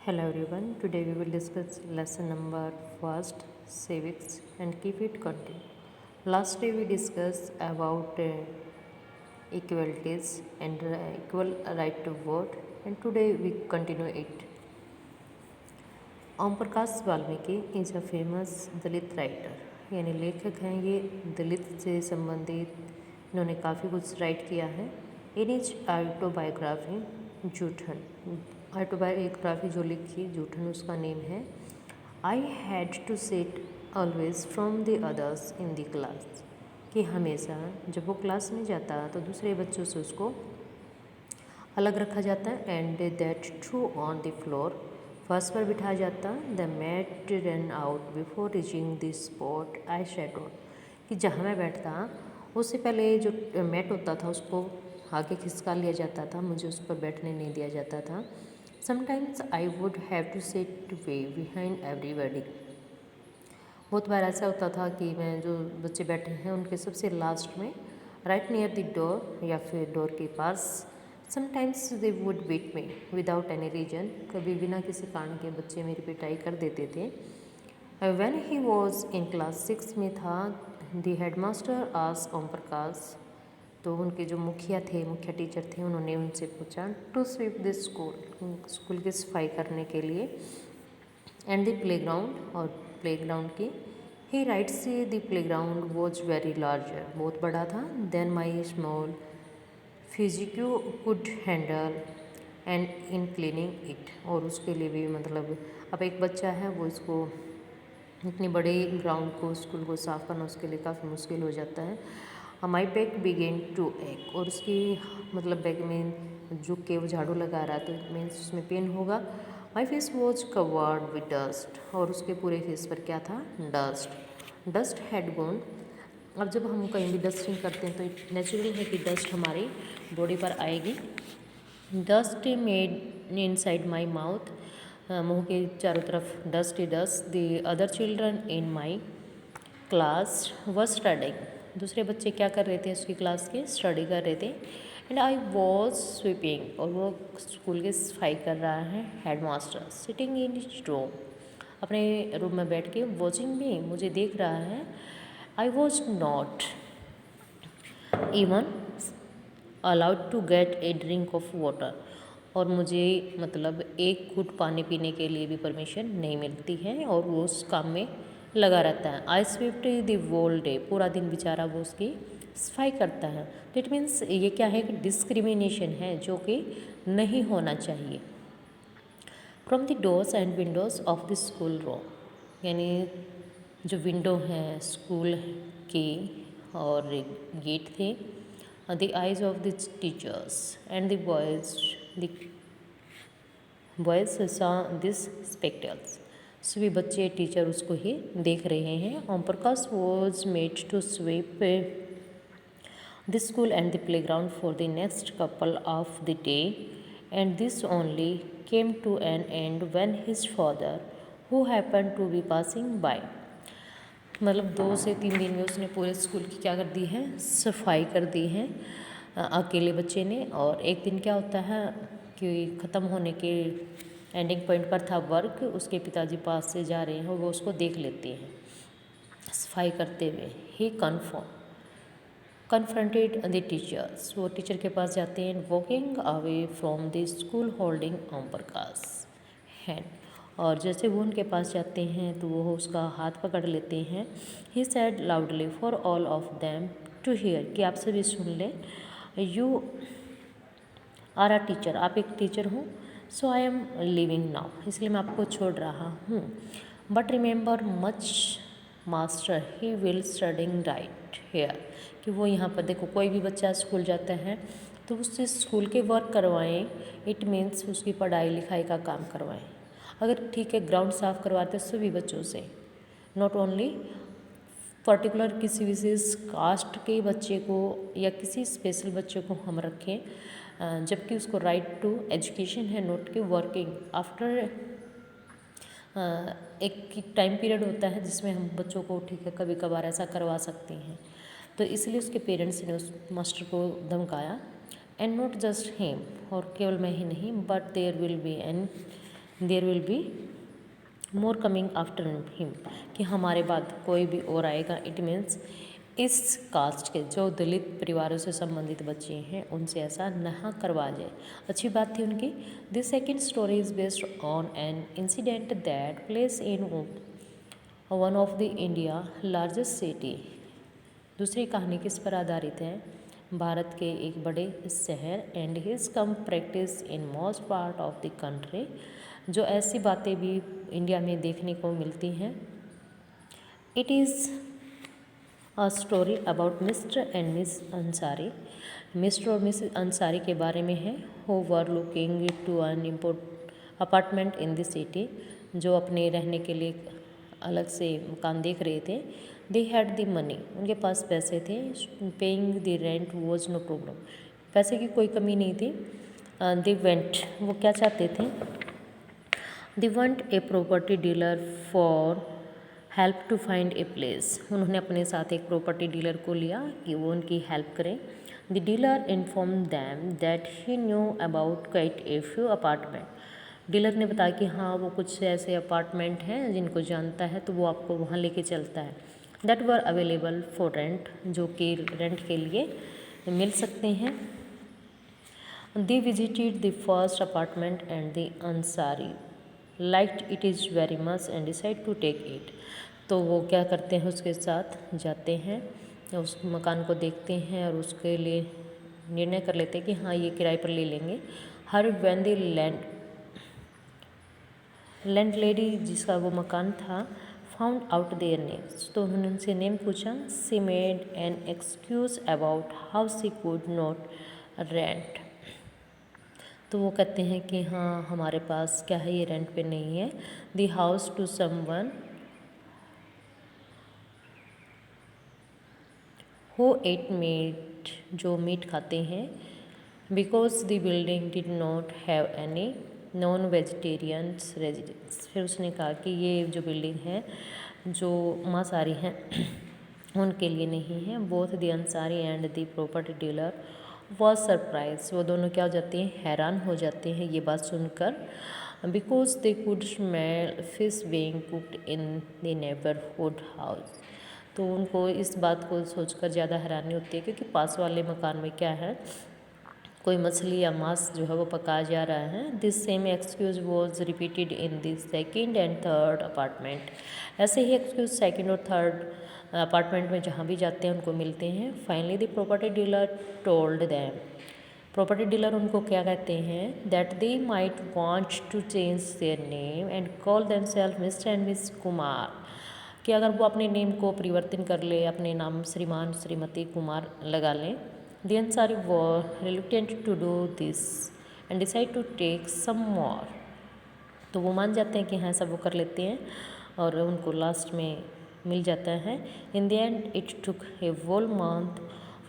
Hello everyone. Today we will discuss lesson number first civics and keep it continue. Last day we discussed about equalities and equal right to vote, and today we continue it. Om Prakash Valmiki is a famous Dalit writer, यानी लेखक हैं ये, दलित से संबंधित इन्होंने काफ़ी कुछ write किया है। In his autobiography Joothan, autobiography जो लिखी जूठन उसका नेम है। I had to sit always from the others in the class, कि हमेशा जब वो क्लास में जाता तो दूसरे बच्चों से उसको अलग रखा जाता है। And that true on the floor, first पर बिठाया जाता। The mat run out before reaching the spot I sat on, कि जहाँ मैं बैठता उससे पहले जो मैट होता था उसको आगे खिसका लिया जाता था, मुझे उस पर बैठने नहीं दिया जाता था। Sometimes I would have to sit way behind everybody, बहुत बार ऐसा होता था कि मैं जो बच्चे बैठे हैं उनके सबसे लास्ट में, राइट नियर द डोर या फिर डोर के पास। Sometimes they would beat me without any reason, कभी बिना किसी कारण के बच्चे मेरी पिटाई कर देते थे। When he was in class 6 में था, the head master asked Om Prakash, तो उनके जो मुखिया थे, मुखिया टीचर थे, उन्होंने उनसे पूछा to sweep the school, school की सफाई करने के लिए, एंड द प्लेग्राउंड, और प्लेग्राउंड की। He writes the playground was very larger, बहुत बड़ा था, then my small physique could handle and in cleaning it, और उसके लिए भी मतलब अब एक बच्चा है वो इसको इतनी बड़े ग्राउंड को, स्कूल को साफ़ करना उसके लिए काफ़ी मुश्किल हो जाता है। माई बैक बिगेन टू एक, और उसकी मतलब बैक में झुक के वो झाड़ू लगा रहा है तो इट मीन्स उसमें पेन होगा। My face was covered with dust, और उसके पूरे फेस पर क्या था, डस्ट। डस्ट हैड गोन, अब जब हम कहीं भी डस्टिंग करते हैं तो नेचुरल है कि डस्ट हमारी बॉडी पर आएगी। Dust made inside my mouth, मुँह के चारों तरफ dust he dust. The other children in my class व स्टडिंग, दूसरे बच्चे क्या कर रहे थे उसकी क्लास के, स्टडी कर रहे थे। एंड आई वॉज स्वीपिंग, और वो स्कूल की सफाई कर रहा है headmaster, sitting in his room, अपने रूम में बैठ के, वॉचिंग मी, मुझे देख रहा है। I was not even allowed to get a drink of water, और मुझे मतलब एक घूंट पानी पीने के लिए भी परमिशन नहीं मिलती है, और वो उस काम में लगा रहता है। आई स्विफ्ट द वोल डे, पूरा दिन बेचारा वो उसकी सफाई करता है। तो इट मीन्स ये क्या है कि डिस्क्रिमिनेशन है जो कि नहीं होना चाहिए। From the doors and windows of the school room, यानी जो विंडो हैं स्कूल की और गेट थे, the eyes of the teachers and the boys saw this spectacles, सभी बच्चे टीचर उसको ही देख रहे हैं। Om Prakash was made to sweep the school and the playground for the next couple of the day, and this only came to an end when his father, who happened to be passing by, मतलब 2 से 3 दिन में उसने पूरे school की क्या कर दी है, सफाई कर दी है अकेले बच्चे ने। और एक दिन क्या होता है कि ख़त्म होने के एंडिंग पॉइंट पर था वर्क, उसके पिताजी पास से जा रहे हैं और वो उसको देख लेते हैं सफाई करते हुए। ही confronted the teachers, वो टीचर के पास जाते हैं। walking away from the school holding Om Prakash hand, और जैसे वो उनके पास जाते हैं तो वो उसका हाथ पकड़ लेते हैं। he said loudly for all of them to hear, कि आप सभी सुन लें, you are a teacher, आप एक टीचर हो, so I am leaving now, इसलिए मैं आपको छोड़ रहा हूँ। but remember much master he will studying right here, कि वो यहाँ पर देखो कोई भी बच्चा स्कूल जाता है तो उससे स्कूल के वर्क करवाएं, इट मीन्स उसकी पढ़ाई लिखाई का काम करवाएं। अगर ठीक है ग्राउंड साफ करवाते सभी बच्चों से, नॉट ओनली पर्टिकुलर किसी विशेष कास्ट के बच्चे को या किसी स्पेशल बच्चे को हम रखें, जबकि उसको राइट टू एजुकेशन है, नोट के वर्किंग आफ्टर एक टाइम पीरियड होता है जिसमें हम बच्चों को ठीक है कभी कभार ऐसा करवा सकते हैं। तो इसलिए उसके पेरेंट्स ने उस मास्टर को धमकाया। एंड नॉट जस्ट हिम, और केवल मैं ही नहीं, but there will be an there will be more coming after him, कि हमारे बाद कोई भी और आएगा। इट मीन्स इस कास्ट के जो दलित परिवारों से संबंधित बच्चे हैं उनसे ऐसा ना करवा जाए। अच्छी बात थी उनकी। This second story is based on an incident that place in one of the India largest city. दूसरी कहानी किस पर आधारित है? भारत के एक बड़े शहर and his come practice in most part of the country, जो ऐसी बातें भी इंडिया में देखने को मिलती हैं। It is a story about mister and miss Ansari. Mister और मिस अंसारी के बारे में है। Who were looking to an apartment in the city, जो अपने रहने के लिए अलग से मकान देख रहे थे। दे हैड द मनी, उनके पास पैसे थे। Paying the rent was no problem, पैसे की कोई कमी नहीं थी। दे वेंट, वो क्या चाहते थे? They want a property dealer for help to find a place. उन्होंने अपने साथ एक प्रॉपर्टी डीलर को लिया कि वो उनकी हेल्प करें। The dealer inform them that he knew about quite a few apartment. Dealer ने बताया कि हाँ वो कुछ ऐसे अपार्टमेंट हैं जिनको जानता है, तो वो आपको वहाँ लेके चलता है। That were available for rent, जो कि रेंट के लिए मिल सकते हैं। They visited the first apartment and the Ansari liked it is very much and decide to take it. तो वो क्या करते हैं, उसके साथ जाते हैं, उस मकान को देखते हैं और उसके लिए निर्णय कर लेते हैं कि हाँ ये किराए पर ले लेंगे। Her when the land lady, जिसका वो मकान था, फाउंड आउट देयर नेम्स, तो उन्होंने उनसे नेम पूछा। She made an excuse about how she could not rent. तो वो कहते हैं कि हाँ हमारे पास क्या है, ये रेंट पे नहीं है। The house to someone who ate meat, जो मीट खाते हैं। Because the building did not have any non vegetarians residence. फिर उसने कहा कि ये जो बिल्डिंग है जो मांसाहारी हैं उनके लिए नहीं है। Both the Ansari and the property dealer was surprise, वो दोनों क्या हो जाते हैं, हैरान हो जाते हैं ये बात सुनकर। Because they could smell fish being cooked in the neighbourhood house. तो उनको इस बात को सोचकर ज़्यादा हैरानी होती है क्योंकि पास वाले मकान में क्या है, कोई मछली या मांस जो है वो पकाया जा रहा है। This same excuse was repeated in this second and third apartment. ऐसे ही एक्सक्यूज़ सेकेंड और थर्ड अपार्टमेंट में जहाँ भी जाते हैं उनको मिलते हैं। Finally the property dealer told them, property dealer उनको क्या कहते हैं, that they might want to change their name and call themselves mister and miss Kumar, कि अगर वो अपने नेम को परिवर्तन कर ले, अपने नाम श्रीमान श्रीमती कुमार लगा लें। The Ansari were reluctant to do this and decide to take some more. तो वो मान जाते हैं कि हाँ सब वो कर लेते हैं और उनको लास्ट में मिल जाता है। In the end it took a whole month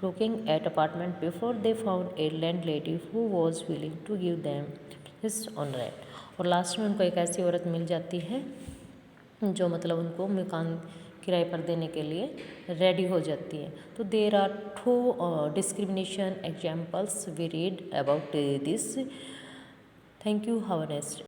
looking at apartment before they found a landlady who was willing to give them his on rent. और लास्ट में उनको एक ऐसी औरत मिल जाती है जो मतलब उनको मकान किराए पर देने के लिए रेडी हो जाती है। तो there are two discrimination examples we read about this. Thank you, have a nice day.